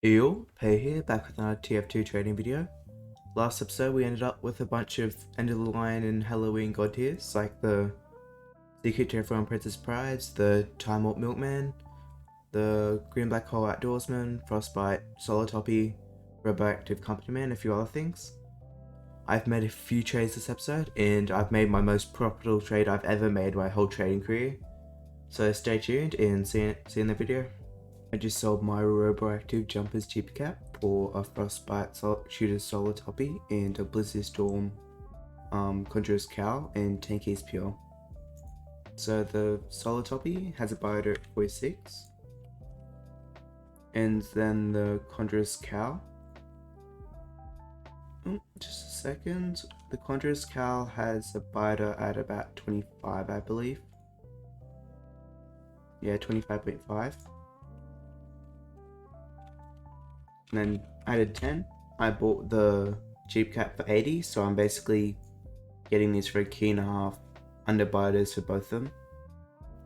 Pay here, back with another TF2 trading video. Last episode we ended up with a bunch of End of the Line and Halloween god tiers, like the Secret Terrifying Princess Prides, the Time Warp Milkman, the Green Black Hole Outdoorsman, Frostbite, Solar Toppy, Roboactive Company Man, and a few other things. I've made a few trades this episode, and I've made my most profitable trade I've ever made my whole trading career. So stay tuned and see you in the video. I just sold my Roboactive Jumper's Cheap Cap for a Frostbite Shooter's Solar Toppy and a Blizzard Storm Conjurer's Cowl and 10 keys pure. So the Solar Toppy has a bioder at 46, and then the Conjurer's Cowl. Just a second. The Conjurer's Cowl has a bioder at about 25, I believe. Yeah, 25.5. And then added 10. I bought the cheap cap for 80, so I'm basically getting these for a key and a half under bioters for both of them.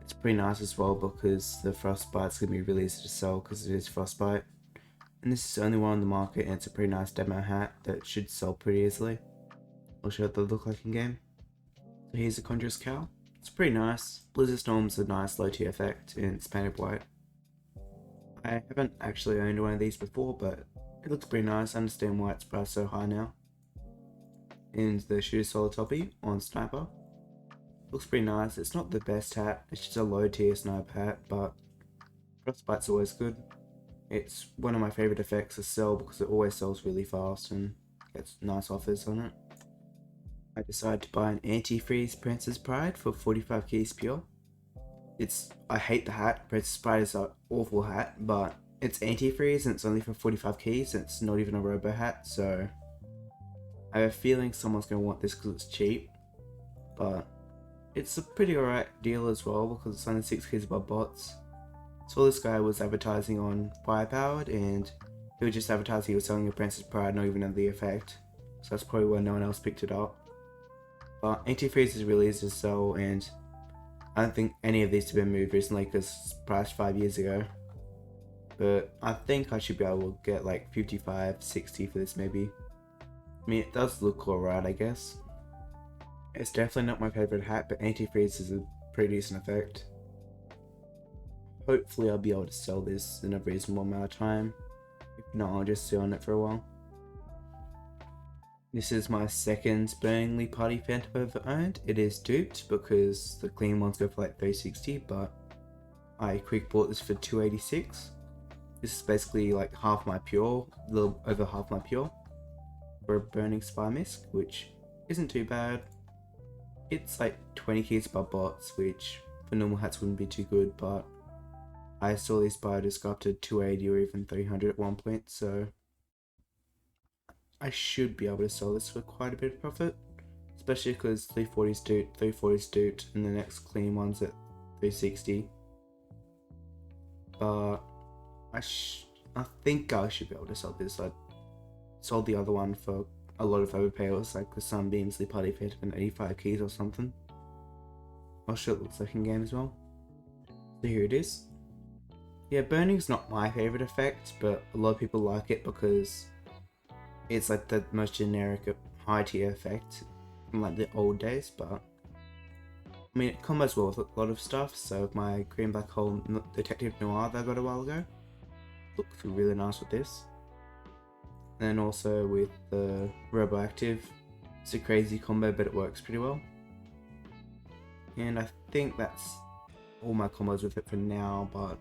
It's pretty nice as well because the Frostbite's going to be really easy to sell because it is Frostbite. And this is the only one on the market, and it's a pretty nice demo hat that should sell pretty easily. I'll show what they look like in game. So here's the Conjurer's Cowl. It's pretty nice. Blizzard Storm's a nice low tier effect and it's painted white. I haven't actually owned one of these before, but it looks pretty nice. I understand why it's priced so high now. And the Shooter's Solar Toppy on Sniper. Looks pretty nice. It's not the best hat, it's just a low tier sniper hat, but Frostbite's always good. It's one of my favourite effects to sell because it always sells really fast and gets nice offers on it. I decided to buy an Antifreeze Princess Pride for 45 keys pure. I hate the hat. Princess Pride is an awful hat, but it's antifreeze and it's only for 45 keys and it's not even a robo hat, so I have a feeling someone's going to want this because it's cheap, but it's a pretty alright deal as well because it's only 6 keys above bots. So this guy was advertising on Firepowered and he was just advertising he was selling a Princess Pride, not even the effect, so that's probably why no one else picked it up. But antifreeze is really easy to sell, and I don't think any of these have been moved recently because it's priced 5 years ago. But I think I should be able to get like 55, 60 for this maybe. I mean, it does look alright, I guess. It's definitely not my favourite hat, but antifreeze is a pretty decent effect. Hopefully I'll be able to sell this in a reasonable amount of time. If not, I'll just sit on it for a while. This is my second Burnley Party Phantom I've owned. It is duped because the clean ones go for like 360, but I quick bought this for 286. This is basically like half my pure, a little over half my pure, for a Burning Spy Mist, which isn't too bad. It's like 20 keys above bots, which for normal hats wouldn't be too good, but I saw these bioters go up to 280 or even 300 at one point, so I should be able to sell this for quite a bit of profit, especially because 340's duped, 340's duped, and the next clean one's at 360. But I think I should be able to sell this. I sold the other one for a lot of overpayers, like the Sunbeams, the Party Phantom, 85 keys or something. I'll show it looks like in game as well. So here it is. Yeah, Burning's not my favourite effect, but a lot of people like it because it's like the most generic high tier effect from like the old days, but I mean it combos well with a lot of stuff. So my Green Black Hole Detective Noir that I got a while ago looks really nice with this. And then also with the Roboactive, it's a crazy combo but it works pretty well. And I think that's all my combos with it for now, but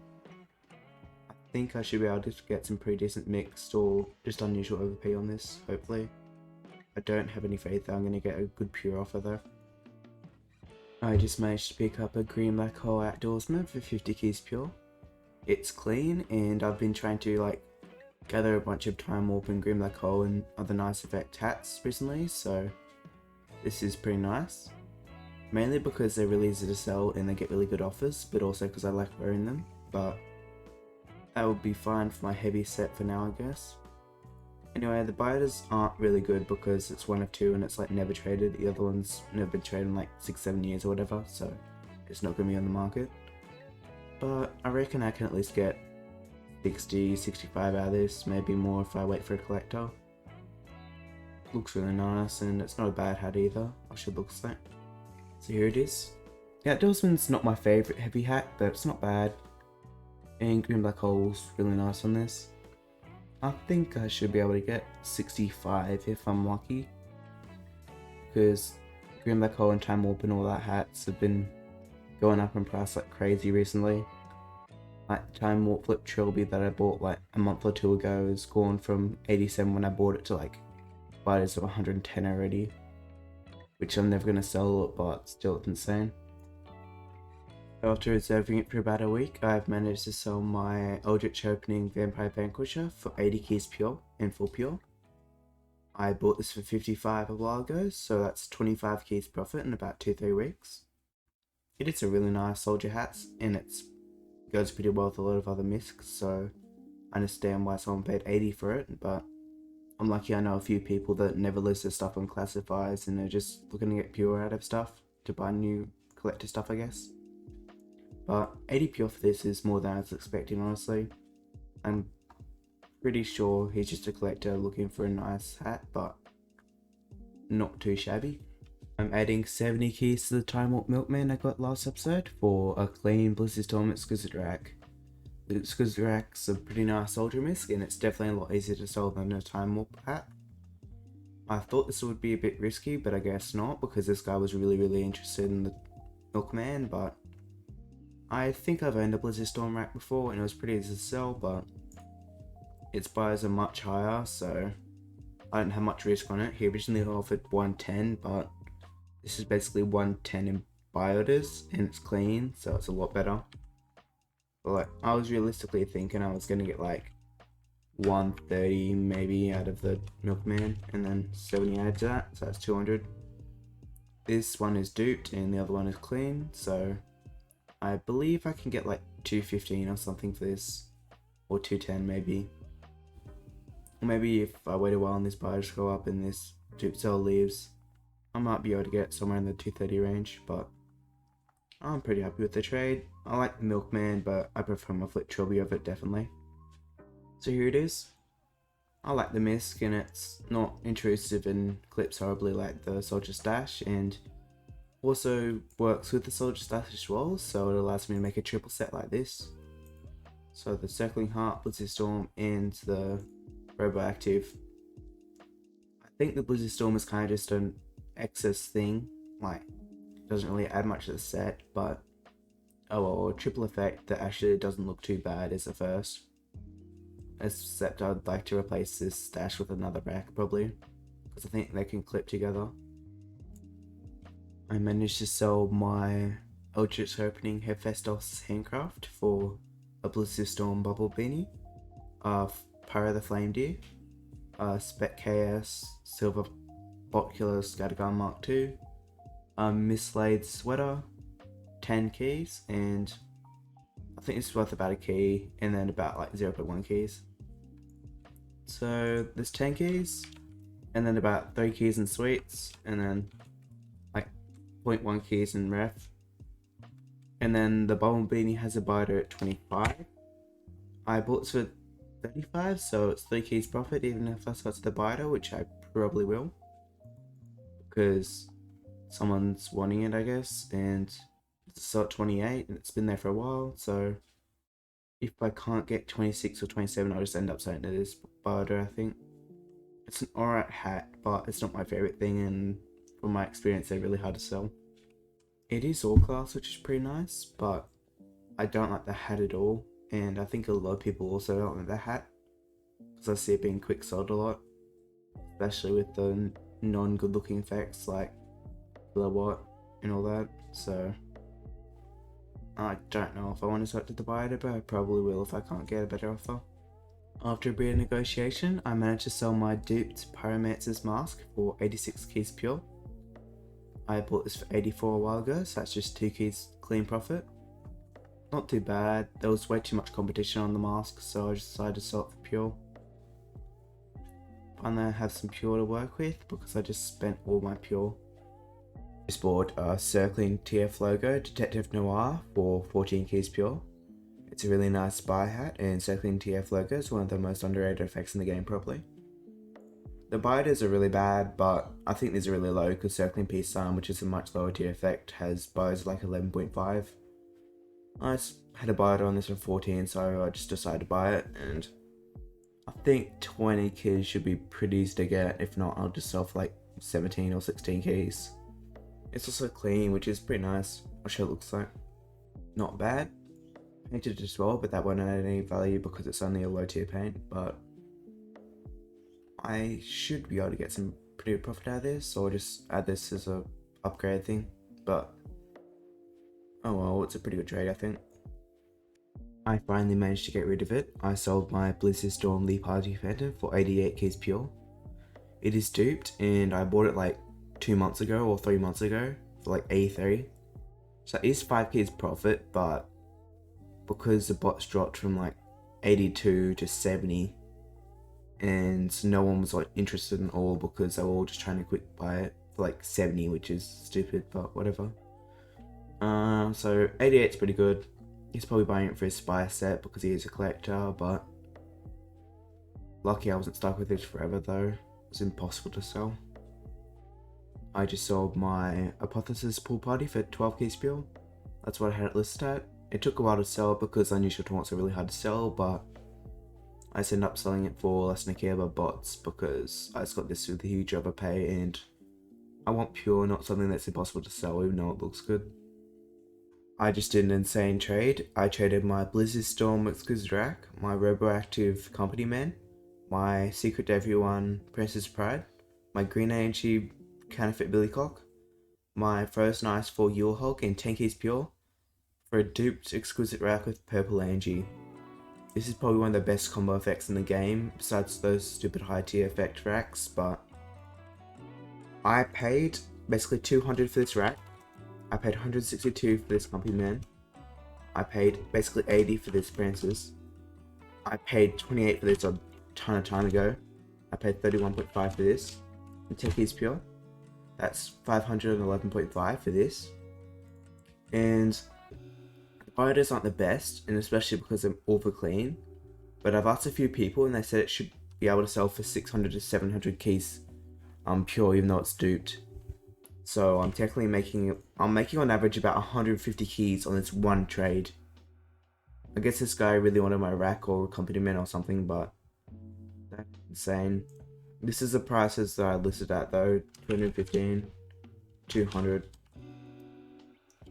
I think I should be able to get some pretty decent mixed or just unusual overpay on this, hopefully. I don't have any faith that I'm going to get a good pure offer though. I just managed to pick up a Green Black Hole Outdoorsman for 50 keys pure. It's clean, and I've been trying to like gather a bunch of Time Warp and Green Black Hole and other nice effect hats recently, so this is pretty nice. Mainly because they're really easy to sell and they get really good offers, but also because I like wearing them, but that would be fine for my heavy set for now, I guess. Anyway, the bioters aren't really good because it's one of two and it's like never traded. The other one's never been traded in like 6-7 years or whatever, so it's not going to be on the market. But I reckon I can at least get 60, 65 out of this, maybe more if I wait for a collector. Looks really nice, and it's not a bad hat either, I should look like. So here it is. The Outdoorsman's not my favourite heavy hat, but it's not bad. And green black hole's really nice on this. I think I should be able to get 65 if I'm lucky. Because green black hole and time warp and all that hats have been going up in price like crazy recently. Like the time warp flip trilby that I bought like a month or two ago has gone from 87 when I bought it to like spiders of 110 already. Which I'm never going to sell, but still it's insane. After reserving it for about a week, I've managed to sell my Eldritch Opening Vampire Vanquisher for 80 keys pure and full pure. I bought this for 55 a while ago, so that's 25 keys profit in about 2-3 weeks. It is a really nice soldier hat, and it goes pretty well with a lot of other miscs, so I understand why someone paid 80 for it, but I'm lucky I know a few people that never list their stuff on classifiers and are just looking to get pure out of stuff to buy new collector stuff, I guess. But 80 pure for this is more than I was expecting, honestly. I'm pretty sure he's just a collector looking for a nice hat, but not too shabby. I'm adding 70 keys to the Time Warp Milkman I got last episode for a clean Blizzard Storm Exquisite Rack. The Exquisite Rack's a pretty nice soldier misc, and it's definitely a lot easier to sell than a Time Warp hat. I thought this would be a bit risky, but I guess not, because this guy was really interested in the Milkman, but I think I've owned a Blizzard Storm rack before and it was pretty easy to sell, but its buyers are much higher, so I don't have much risk on it. He originally offered 110, but this is basically 110 in buy orders and it's clean, so it's a lot better. But like, I was realistically thinking I was going to get like 130 maybe out of the Milkman and then 70 added to that, so that's 200. This one is duped and the other one is clean, so I believe I can get like 215 or something for this, or 210 maybe. Or maybe if I wait a while and this buyers go up and this dupe sell leaves, I might be able to get somewhere in the 230 range, but I'm pretty happy with the trade. I like the Milkman, but I prefer my Flip Trilby over it definitely. So here it is. I like the misc and it's not intrusive and clips horribly like the Soldier Stash, and also works with the Soldier Stash as well, so it allows me to make a triple set like this. So the Circling Heart, Blizzard Storm, and the Roboactive. I think the Blizzard Storm is kind of just an excess thing, like it doesn't really add much to the set, but oh well, a triple effect that actually doesn't look too bad is a first. Except I'd like to replace this stash with another rack probably, because I think they can clip together. I managed to sell my Eldritch Opening Hephaestus Handcraft for a Blizzard Storm Bubble Beanie, Pyro the Flame Deer, Spec KS Silver Botkiller Scattergun Mark II, Mislaid Sweater, 10 keys, and I think it's worth about a key, and then about like 0.1 keys. So there's 10 keys, and then about 3 keys in sweets, and then like 0.1 keys in ref. And then the Bubble Beanie has a biter at 25. I bought this for 35, so it's 3 keys profit, even if I sell to the biter, which I probably will, because someone's wanting it, I guess, and it's sold at 28, and it's been there for a while, so if I can't get 26 or 27, I'll just end up selling to this biter, I think. It's an alright hat, but it's not my favourite thing, and from my experience, they're really hard to sell. It is all class, which is pretty nice, but I don't like the hat at all, and I think a lot of people also don't like the hat, because I see it being quick sold a lot, especially with the non-good looking effects like kilowatt and all that, so I don't know if I want to sell it to the buyer, but I probably will if I can't get a better offer. After a bit of negotiation, I managed to sell my duped Pyromancer's mask for 86 keys pure. I bought this for 84 a while ago, so that's just 2 keys clean profit. Not too bad, there was way too much competition on the mask, so I just decided to sell it for pure. Finally I have some pure to work with because I just spent all my pure. Just bought a Circling TF logo Detective Noir for 14 keys pure. It's a really nice spy hat, and circling TF logo is one of the most underrated effects in the game probably. The biters are really bad, but I think these are really low because circling peace sign, which is a much lower tier effect, has biters like 11.5. I just had a biter on this for 14, so I just decided to buy it, and I think 20 keys should be pretty easy to get. If not, I'll just sell for like 17 or 16 keys. It's also clean, which is pretty nice. I'll show what it looks like. Not bad. Painted it as well, but that won't add any value because it's only a low tier paint, but I should be able to get some pretty good profit out of this, or just add this as a upgrade thing, but oh well, it's a pretty good trade I think. I finally managed to get rid of it. I sold my Blizzard Storm Lee Party Phantom for 88 keys pure. It is duped, and I bought it like 2 months ago or 3 months ago for like 83. So it is 5 keys profit, but because the bots dropped from like 82 to 70, and no one was like interested in all because they were all just trying to quick buy it for like 70, which is stupid, but whatever. So 88 is pretty good. He's probably buying it for his spy set because he is a collector, but lucky I wasn't stuck with it forever though. It was impossible to sell. I just sold my Hypothesis Pool Party for 12 keys pure. That's what I had it listed at. It took a while to sell because unusual taunts are really hard to sell, but I just ended up selling it for less than a key by bots because I just got this with a huge overpay, and I want pure, not something that's impossible to sell even though it looks good. I just did an insane trade. I traded my Blizzard Storm Exclusive Rack, my Roboactive Company Man, my Secret to Everyone Princess Pride, my Green Energy Counterfeit Billycock, my Frozen Ice 4 Yule Hulk and 10 keys pure for a duped Exquisite Rack with Purple Angie. This is probably one of the best combo effects in the game, besides those stupid high tier effect racks, but I paid basically 200 for this rack. I paid 162 for this Company Man. I paid basically 80 for this Princess. I paid 28 for this a ton of time ago. I paid 31.5 for this. And 10 keys pure. That's 511.5 for this. And the biters aren't the best, and especially because they're over clean. But I've asked a few people and they said it should be able to sell for 600 to 700 keys pure, even though it's duped. So I'm technically making on average about 150 keys on this one trade. I guess this guy really wanted my rack or accompaniment or something, but that's insane. This is the prices that I listed at though: 215, 200,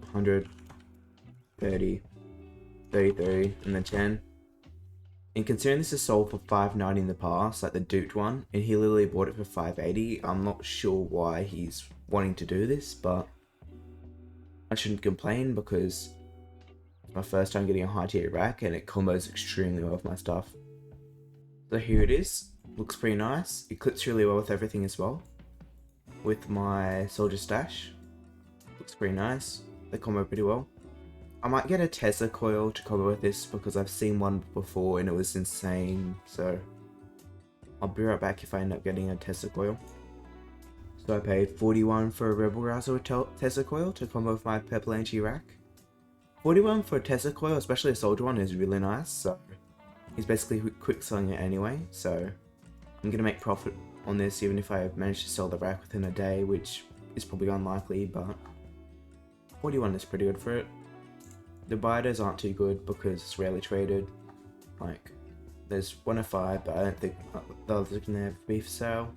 100, 30, 33, and then 10. And considering this is sold for $5.90 in the past, like the duped one, and he literally bought it for $5.80, I'm not sure why he's wanting to do this, but I shouldn't complain because it's my first time getting a high tier rack and it combos extremely well with my stuff. So here it is. Looks pretty nice. It clips really well with everything as well. With my soldier stash. Looks pretty nice. They combo pretty well. I might get a Tesla coil to combo with this because I've seen one before and it was insane, so I'll be right back if I end up getting a Tesla coil. So I paid 41 for a Rebel Rouser with Tesla coil to combo with my Purple Angie rack. 41 for a Tesla coil, especially a soldier one, is really nice, so he's basically quick selling it anyway, so I'm going to make profit on this even if I manage to sell the rack within a day, which is probably unlikely, but 41 is pretty good for it. The biters aren't too good because it's rarely traded. Like, there's 1 of 5, but I don't think the others can ever be for sale.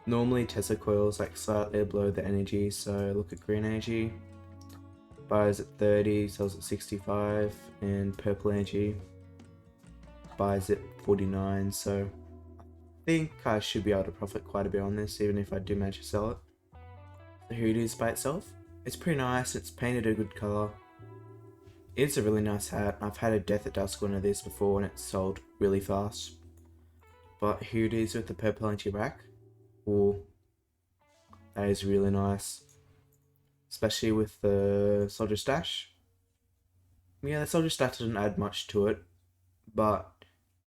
Normally Tesla coils like slightly below the energy, so look at Green Energy. Buys at 30, sells at 65, and Purple Energy buys at 49, so I think I should be able to profit quite a bit on this, even if I do manage to sell it. So here it is by itself. It's pretty nice, it's painted a good colour. It's a really nice hat. I've had a Death at Dusk one of these before and it sold really fast. But here it is with the Purple Energy rack. Oh, that is really nice. Especially with the Soldier Stash. Yeah, the Soldier Stash doesn't add much to it. But,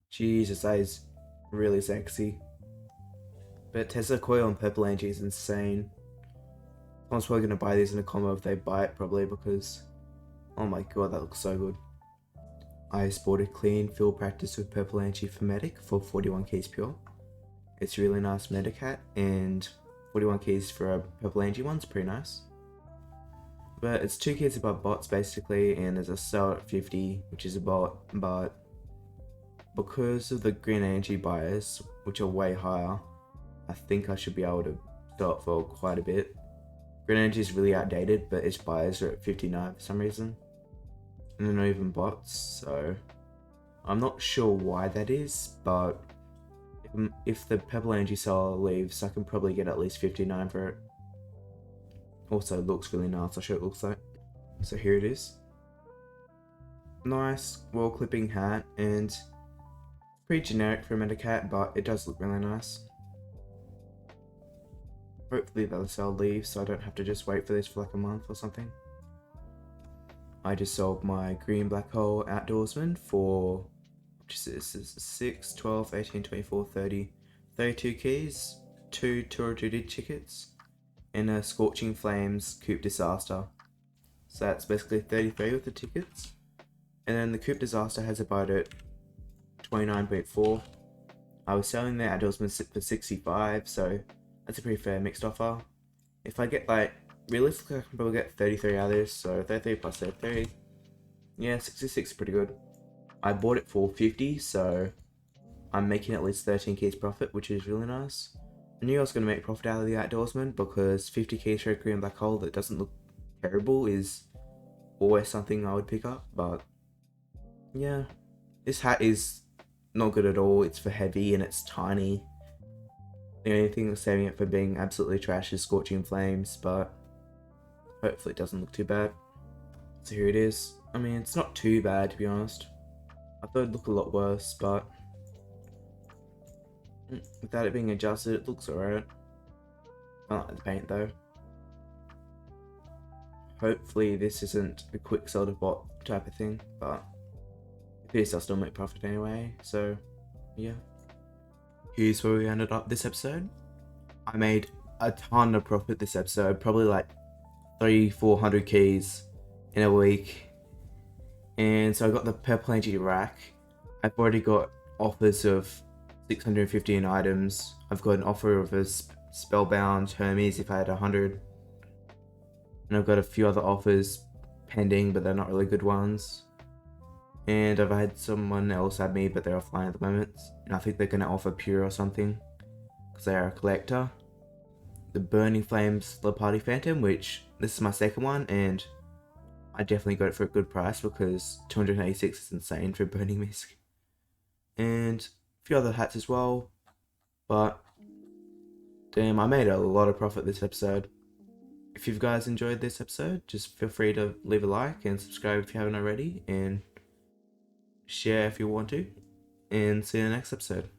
Jesus, that is really sexy. But Tesla Coil and Purple Energy is insane. Someone's probably going to buy these in a combo if they buy it, probably, because oh my god, that looks so good. I sported clean field practice with Purple Angie for Medic for 41 keys pure. It's a really nice Medicat, and 41 keys for a Purple Angie one's pretty nice. But it's 2 keys above bots basically, and there's a sell at 50, which is a bot, but because of the Green Angie buyers, which are way higher, I think I should be able to sell it for quite a bit. Green Angie is really outdated, but its buyers are at 59 for some reason. And they're not even bots, so I'm not sure why that is, but if the Purple Angie seller leaves, I can probably get at least 59 for it. Also, it looks really nice, I'll show what it looks like. So here it is. Nice wall clipping hat, and pretty generic for a Medicat, but it does look really nice. Hopefully the other seller leaves, so I don't have to just wait for this for like a month or something. I just sold my green black hole Outdoorsman for, this is 6, 12, 18, 24, 30, 32 keys, 2 Tour of Duty tickets, and a Scorching Flames Coupe Disaster. So that's basically 33 with the tickets. And then the Coupe Disaster has a bite at 29.4. I was selling the Outdoorsman for 65, so that's a pretty fair mixed offer. If I get like, realistically I can probably get 33 out of this, so 33 plus 33. Yeah, 66 is pretty good. I bought it for 50, so I'm making at least 13 keys profit, which is really nice. I knew I was going to make profit out of the Outdoorsman because 50 keys for a green black hole that doesn't look terrible is always something I would pick up, but yeah. This hat is not good at all, it's for heavy and it's tiny. The only thing that's saving it from being absolutely trash is Scorching Flames, but hopefully it doesn't look too bad. So here it is. I mean, it's not too bad to be honest. I thought it'd look a lot worse, but without it being adjusted, it looks alright. I like the paint though. Hopefully this isn't a quick sell to bot type of thing, but if it is, I'll still make profit anyway, so yeah. Here's where we ended up this episode. I made a ton of profit this episode, probably like 300-400 keys in a week. And so I got the Purple Angie rack. I've already got offers of 650 in items. I've got an offer of a Spellbound Hermes if I had 100. And I've got a few other offers pending, but they're not really good ones. And I've had someone else add me, but they're offline at the moment. And I think they're going to offer Pure or something, because they are a collector. The Burning Flames The Party Phantom, which this is my second one, and I definitely got it for a good price because 286 is insane for Burning Mist. And a few other hats as well. But damn, I made a lot of profit this episode. If you guys enjoyed this episode, just feel free to leave a like and subscribe if you haven't already, and share if you want to, and see you in the next episode.